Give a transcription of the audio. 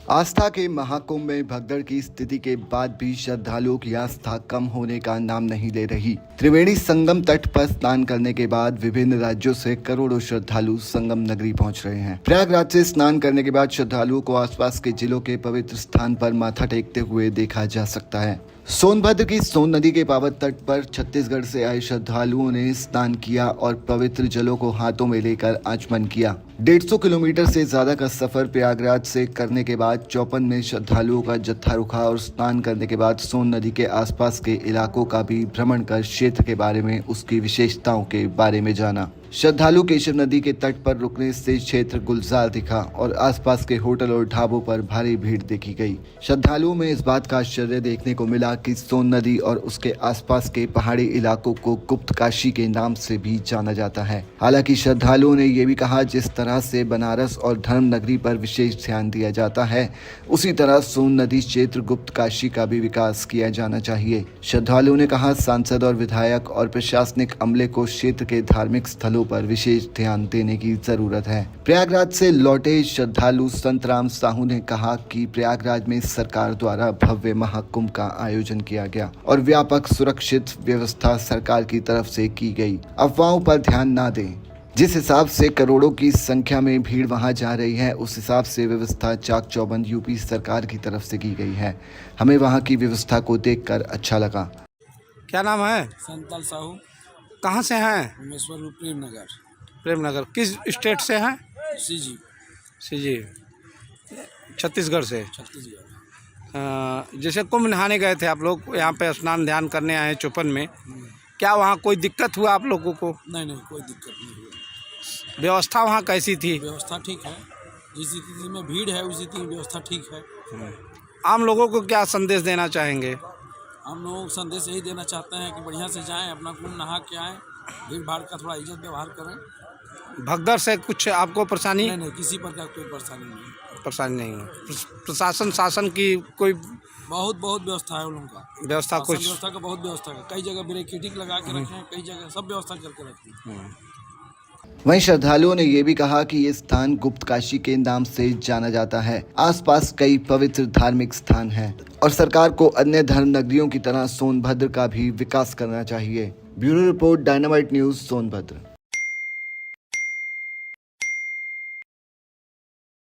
आस्था के महाकुंभ में भगदड़ की स्थिति के बाद भी श्रद्धालुओं की आस्था कम होने का नाम नहीं ले रही। त्रिवेणी संगम तट पर स्नान करने के बाद विभिन्न राज्यों से करोड़ों श्रद्धालु संगम नगरी पहुंच रहे हैं। प्रयागराज से स्नान करने के बाद श्रद्धालुओं को आसपास के जिलों के पवित्र स्थान पर माथा टेकते हुए देखा जा सकता है। सोनभद्र की सोन नदी के पावन तट पर छत्तीसगढ़ से आए श्रद्धालुओं ने स्नान किया और पवित्र जलों को हाथों में लेकर आचमन किया। 150 किलोमीटर से ज्यादा का सफर प्रयागराज से करने के बाद 54 में श्रद्धालुओं का जत्था रुका और स्नान करने के बाद सोन नदी के आसपास के इलाकों का भी भ्रमण कर क्षेत्र के बारे में, उसकी विशेषताओं के बारे में जाना। श्रद्धालु केशव नदी के तट पर रुकने से क्षेत्र गुलजार दिखा और आसपास के होटल और ढाबों पर भारी भीड़ देखी गई। श्रद्धालुओं में इस बात का आश्चर्य देखने को मिला कि सोन नदी और उसके आसपास के पहाड़ी इलाकों को गुप्त काशी के नाम से भी जाना जाता है। हालांकि श्रद्धालुओं ने ये भी कहा, जिस तरह से बनारस और धर्म नगरी पर विशेष ध्यान दिया जाता है, उसी तरह सोन नदी क्षेत्र गुप्त काशी का भी विकास किया जाना चाहिए। श्रद्धालुओं ने कहा, सांसद और विधायक और प्रशासनिक अमले को क्षेत्र के धार्मिक स्थलों पर विशेष ध्यान देने की जरूरत है। प्रयागराज से लौटे श्रद्धालु संत राम साहू ने कहा कि प्रयागराज में सरकार द्वारा भव्य महाकुंभ का आयोजन किया गया और व्यापक सुरक्षित व्यवस्था सरकार की तरफ से की गई। अफवाहों पर ध्यान न दें। जिस हिसाब से करोड़ों की संख्या में भीड़ वहां जा रही है, उस हिसाब से व्यवस्था चाक चौबंद यूपी सरकार की तरफ से की गई है। हमें वहां की व्यवस्था को देखकर अच्छा लगा। क्या नाम है? संतल साहू। कहाँ से हैं? उमेश्वर प्रेमनगर। प्रेमनगर किस स्टेट से हैं? सीजी छत्तीसगढ़ से। छत्तीसगढ़। जैसे कुंभ नहाने गए थे आप लोग, यहाँ पे स्नान ध्यान करने आए 54 में, क्या वहाँ कोई दिक्कत हुआ आप लोगों को? नहीं, कोई दिक्कत नहीं हुई। व्यवस्था वहाँ कैसी थी? व्यवस्था ठीक है। जिस स्थिति में भीड़ है उसी की व्यवस्था ठीक है। आम लोगों को क्या संदेश देना चाहेंगे? हम लोग संदेश यही देना चाहते हैं कि बढ़िया से जाएं, अपना कुंभ नहा के आएँ, भीड़ भाड़ का थोड़ा इज्जत व्यवहार करें। भगदड़ से कुछ आपको परेशानी? नहीं, किसी प्रकार कोई परेशानी नहीं। परेशानी नहीं है। प्रशासन शासन की कोई बहुत व्यवस्था है उन लोगों का। व्यवस्था कुछ व्यवस्था का बहुत व्यवस्था है। कई जगह बैरिकेडिंग लगा के रखे हैं, कई जगह सब व्यवस्था करके रखी है। वहीं श्रद्धालुओं ने ये भी कहा कि ये स्थान गुप्त काशी के नाम से जाना जाता है। आसपास कई पवित्र धार्मिक स्थान हैं और सरकार को अन्य धर्म नगरियों की तरह सोनभद्र का भी विकास करना चाहिए। Bureau report, dynamite news, Sonbhadra.